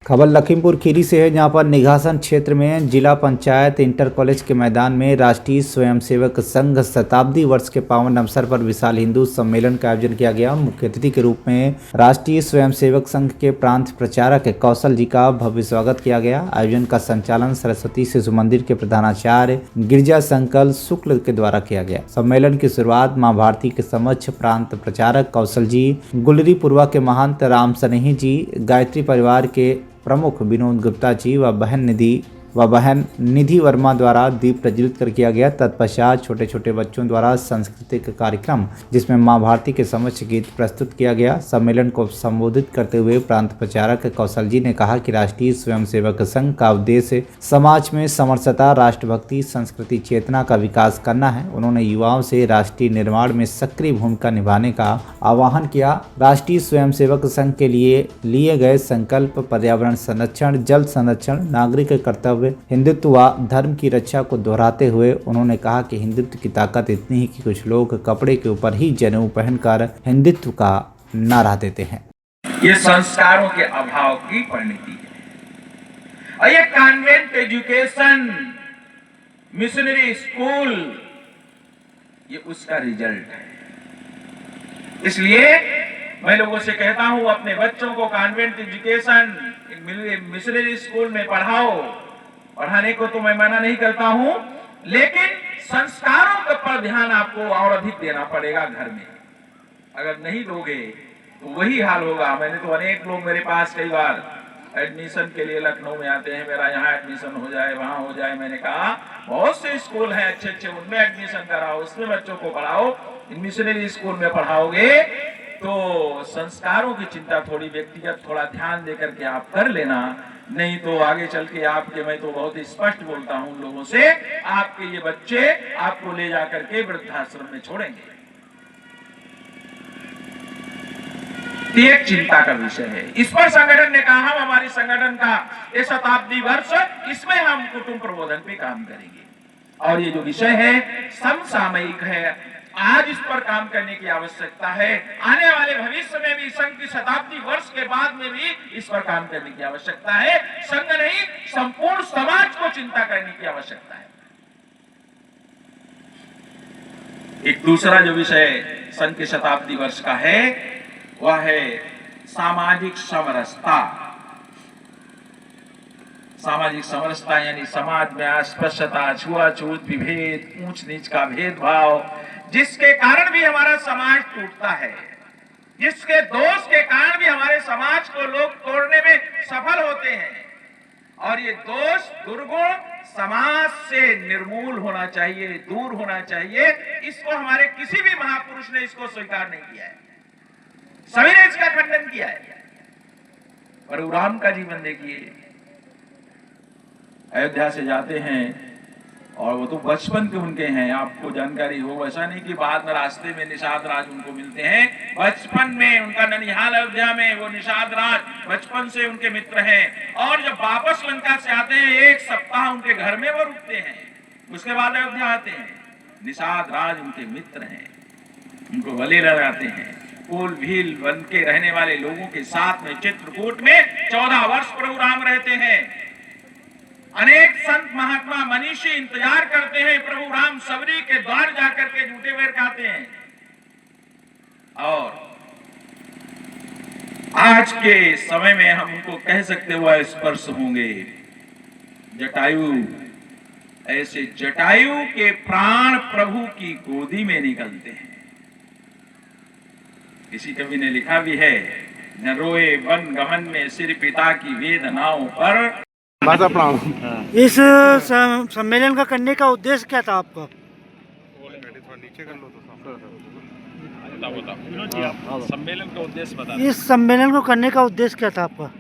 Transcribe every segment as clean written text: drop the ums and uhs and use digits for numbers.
खबर लखीमपुर खीरी से है, जहां पर निघासन क्षेत्र में जिला पंचायत इंटर कॉलेज के मैदान में राष्ट्रीय स्वयंसेवक संघ शताब्दी वर्ष के पावन अवसर पर विशाल हिंदू सम्मेलन का आयोजन किया गया। मुख्य अतिथि के रूप में राष्ट्रीय स्वयंसेवक संघ के प्रांत प्रचारक कौशल जी का भव्य स्वागत किया गया। आयोजन का संचालन सरस्वती शिशु मंदिर के प्रधानाचार्य गिरिजा संकल शुक्ल के द्वारा किया गया। सम्मेलन की शुरुआत मां भारती के समक्ष प्रांत प्रचारक कौशल जी, गुलरी पुरवा के महंत राम सनेही जी, गायत्री परिवार के प्रमुख विनोद गुप्ता जी व बहन निधि वर्मा द्वारा दीप प्रज्वलित कर किया गया। तत्पश्चात छोटे छोटे बच्चों द्वारा सांस्कृतिक कार्यक्रम जिसमें मां भारती के समक्ष गीत प्रस्तुत किया गया। सम्मेलन को संबोधित करते हुए प्रांत प्रचारक कौशल जी ने कहा कि राष्ट्रीय स्वयंसेवक संघ का उद्देश्य समाज में समरसता, राष्ट्रभक्ति, संस्कृति चेतना का विकास करना है। उन्होंने युवाओं से राष्ट्रीय निर्माण में सक्रिय भूमिका निभाने का आह्वान किया। राष्ट्रीय स्वयंसेवक संघ के लिए गए संकल्प पर्यावरण संरक्षण, जल संरक्षण, नागरिक कर्तव्य, हिंदुत्व व धर्म की रक्षा को दोहराते हुए उन्होंने कहा कि हिंदुत्व की ताकत इतनी ही कि कुछ लोग कपड़े के ऊपर ही जनेऊ पहनकर हिंदुत्व का नारा देते हैं। ये संस्कारों के अभाव की परिणति है और ये कॉन्वेंट एजुकेशन, मिशनरी स्कूल, ये उसका रिजल्ट है। इसलिए मैं लोगों से कहता हूं, अपने बच्चों को कॉन्वेंट एजुकेशन, मिशनरी स्कूल में पढ़ाओ। पढ़ाने को तो मैं मना नहीं करता हूं, लेकिन संस्कारों पर ध्यान आपको और अधिक देना पड़ेगा घर में। अगर नहीं दोगे तो वही हाल होगा। मैंने तो अनेक लोग मेरे पास कई बार एडमिशन के लिए लखनऊ में आते हैं, मेरा यहाँ एडमिशन हो जाए, वहां हो जाए। मैंने कहा बहुत से स्कूल हैं अच्छे अच्छे, उनमें एडमिशन कराओ, उसमें बच्चों को पढ़ाओ। मिशनरी स्कूल में पढ़ाओगे तो संस्कारों की चिंता थोड़ी व्यक्तिगत थोड़ा ध्यान देकर के आप कर लेना, नहीं तो आगे चल के आपके, मैं तो बहुत ही स्पष्ट बोलता हूं उन लोगों से, आपके ये बच्चे आपको ले जाकर के वृद्धाश्रम में छोड़ेंगे। एक चिंता का विषय है। इस पर संगठन ने कहा हम हमारी संगठन का ये शताब्दी वर्ष, इसमें हम कुटुंब प्रबोधन पे काम करेंगे। और ये जो विषय है समसामयिक है, आज इस पर काम करने की आवश्यकता है। आने वाले भविष्य में भी संघ की शताब्दी वर्ष के बाद में भी इस पर काम करने की आवश्यकता है। संघ नहीं, संपूर्ण समाज को चिंता करने की आवश्यकता है। एक दूसरा जो विषय संघ की शताब्दी वर्ष का है वह है सामाजिक समरसता। सामाजिक समरसता यानी समाज में अस्पृश्यता, छुआछूत, विभेद, ऊंच नीच का भेदभाव, जिसके कारण भी हमारा समाज टूटता है, जिसके दोष के कारण भी हमारे समाज को लोग तोड़ने में सफल होते हैं। और ये दोष, दुर्गुण समाज से निर्मूल होना चाहिए, दूर होना चाहिए। इसको हमारे किसी भी महापुरुष ने इसको स्वीकार नहीं किया है, सभी ने इसका खंडन किया है। परशुराम का जीवन देखिए, अयोध्या से जाते हैं और वो तो बचपन के उनके हैं, आपको जानकारी हो। ऐसा नहीं कि बाद में रास्ते में निषाद राज उनको मिलते हैं। बचपन में उनका ननिहाल अयोध्या में वो निषाद राज बचपन से उनके मित्र हैं। और जब वापस लंका से आते हैं, एक सप्ताह उनके घर में वो रुकते हैं, उसके बाद अयोध्या आते हैं। निषाद राज उनके मित्र हैं, उनको भले लगाते हैं। कुल भील बन के रहने वाले लोगों के साथ में चित्रकूट में 14 वर्ष प्रभु रहते हैं। अनेक संत महात्मा मनीषी इंतजार करते हैं प्रभु राम सबरी के द्वार जाकर के जूठे बेर खाते हैं। और आज के समय में हम उनको कह सकते हुए स्पर्श होंगे। जटायु, ऐसे जटायु के प्राण प्रभु की गोदी में निकलते हैं। किसी कवि ने लिखा भी है, न रोए वन गमन में सिर पिता की वेदनाओं पर। इस सम्मेलन का करने का उद्देश्य क्या था आपका? सम्मेलन का उद्देश्य बता। इस सम्मेलन को करने का उद्देश्य क्या था आपका?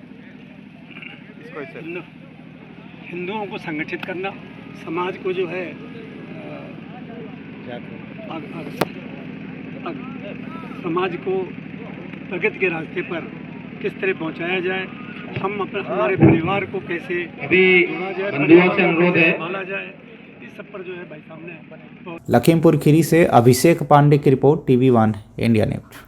हिंदुओं को संगठित करना, समाज को जो है समाज को प्रगति के रास्ते पर किस तरह पहुंचाया जाए, हम हमारे परिवार को कैसे जोड़ा जाए, परिवार को कैसे संभाला जाए, इस सब पर जो है भाई साहब ने। लखीमपुर खीरी से अभिषेक पांडे की रिपोर्ट, TV1 इंडिया न्यूज।